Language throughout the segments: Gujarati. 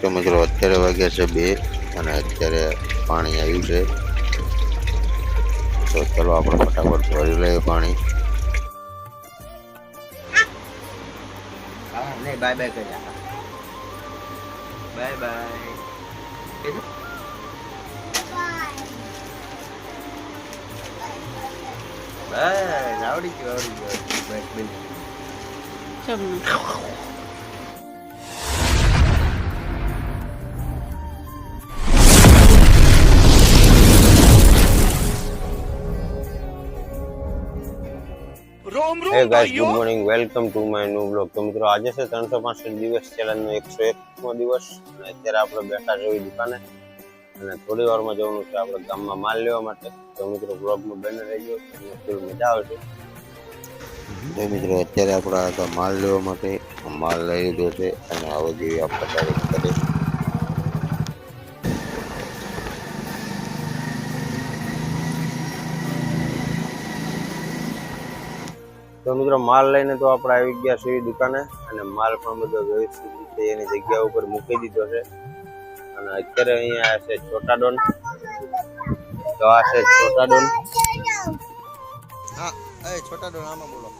તો મિત્રો અત્યારે વાગ્યા છે 2 અને અત્યારે પાણી આવ્યું છે, તો ચલો આપણે ફટાફટ ભરી લઈએ પાણી. નહીં બાય બાય કરી બાય બાય. બસ આવડી ગયું બસ બિલકુલ. Hey guys, good morning. Welcome to my new vlog. તો મિત્રો આજે છે 365 દિવસ ચેલેન્જનો 101મો દિવસ અને અત્યારે આપણે બેઠા છીએ દુકાને અને થોડી વારમાં જવાનું છે આપણે ગામમાં માલ લેવા માટે. તો મિત્રો વ્લોગમાં બને રહેજો, તમને ફૂલ મજા આવશે. તો મિત્રો અત્યારે આપણે માલ લેવા માટે માલ લઈ લીધો છે અને આવો જેવી આપણે ડાયરેક્ટ કરીએ. તો મિત્રો માલ લઈને તો આપણે આવી ગયા છીએ દુકાને અને માલ પણ બધો વ્યવસ્થિત રીતે એની જગ્યા ઉપર મૂકી દીધો છે. અને અત્યારે અહીંયા છે છોટા ડોન. તો આ છે છોટા ડોન. હા એ છોટા ડોન આમાં બોલો.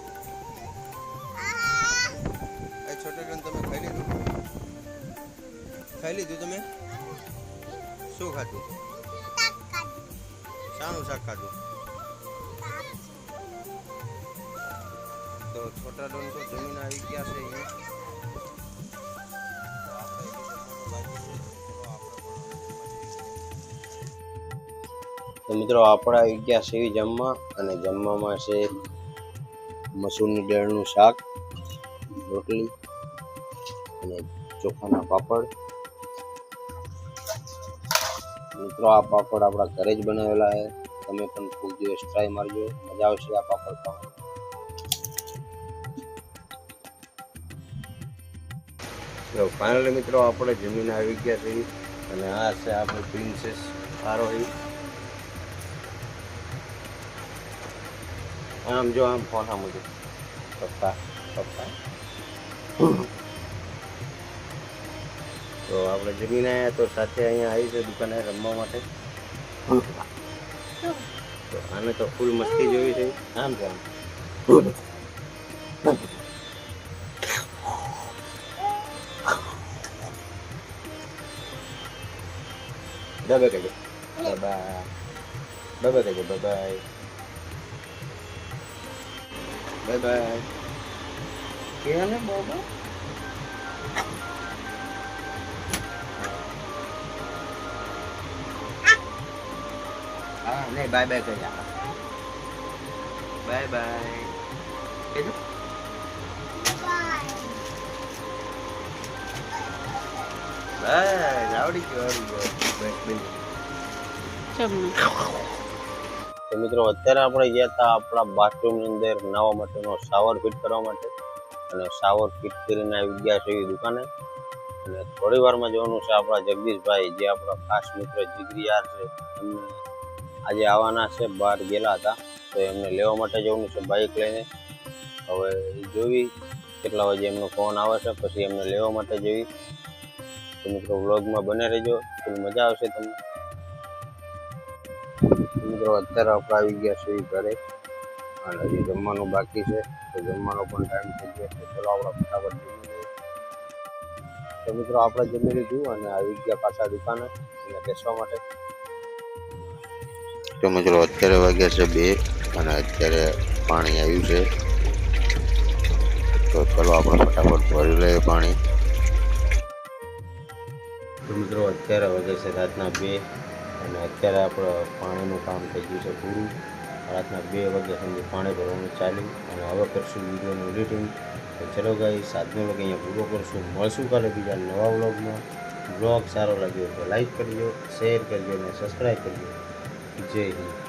એ છોટા ડોન તમે ખાઈ લીધું તમે શું ખાધું? શાનું શાક ખાધું? તો છોટા ડોન તો જમીન આવી ગયા છે અહીંયા. તો મિત્રો આપણે આવી ગયા છીએ જમવા અને જમવામાં છે મસૂરની દાળનું શાક, રોટલી અને ચોખાના પાપડ. મિત્રો આ પાપડ આપણા ઘરે જ બનાવેલા છે, તમે પણ ખૂબ દિવસ ટ્રાય મારજો, મજા આવશે આ પાપડ ખાવા. તો ફાઇનલી મિત્રો આપણે જમીન આવી ગયા છીએ અને આ છે આપણી પ્રિન્સેસ આરોહી. આમ જો આમ ફોન આમ જો પપ્પા પપ્પા. તો આપણે જમીન આવ્યા તો સાથે અહીંયા આવી છે દુકાને રમવા માટે. તો આને તો ફૂલ મસ્તી જોઈ છે. આમ છે આમ બાય કહેજો, બાય બાય કહેજો, બાય બાય બાય બાય કે ને બાબા. હા નહીં બાય બાય કરી બાય બાય કહેજો. બસ આવડી ગયું બસ બિલકુલ. તો મિત્રો અત્યારે આપણે ગયા હતા આપણા બાથરૂમની અંદર નાહવા માટેનો શાવર ફિટ કરવા માટે અને શાવર ફિટ કરીને આવી ગયા છે દુકાને. અને થોડી વારમાં જવાનું છે આપણા જગદીશભાઈ, જે આપણા ખાસ મિત્ર જીગરી યાર છે. એમને આજે આવવાના છે, બહાર ગયેલા હતા તો એમને લેવા માટે જવાનું છે બાઇક લઈને. હવે જોવી કેટલા વાગે એમનો ફોન આવે છે, પછી એમને લેવા માટે જવી. તો મિત્રો વ્લોગમાં બને રહેજો, ખૂબ મજા આવશે તમને. મિત્રો અત્યારે આપણે આવી ગયા છીએ ઘરે અને હજી જમવાનું બાકી છે, તો જમવાનો પણ ટાઈમ થઈ ગયો છે. ચલો આપણે ફટાફટ જમી લઈએ. તો મિત્રો આપણે જમી લીધું અને આવી ગયા પાછા દુકાને અને બેસવા માટે. તો મિત્રો અત્યારે વાગ્યા છે 2 અને અત્યારે પાણી આવ્યું છે, તો ચલો આપણે ફટાફટ ભરી લઈએ પાણી. તો મિત્રો અત્યારે વાગે છે રાતના 2 અને અત્યારે આપણે પાણીનું કામ થઈ ગયું છે પૂરું. રાતના 2 વાગ્યા સુધી પાણી ભરવાનું ચાલ્યું અને હવે કરશું વિડીયોનું એડિટિંગ. તો ચલો ગાઈસ, આજનો વ્લોગ અહીંયા પૂરો કરશું. મળશું કાલે બીજા નવા વ્લોગમાં. વ્લોગ સારો લાગ્યો તો લાઈક કરજો, શેર કરજો અને સબસ્ક્રાઈબ કરજો. જય હિન્દ.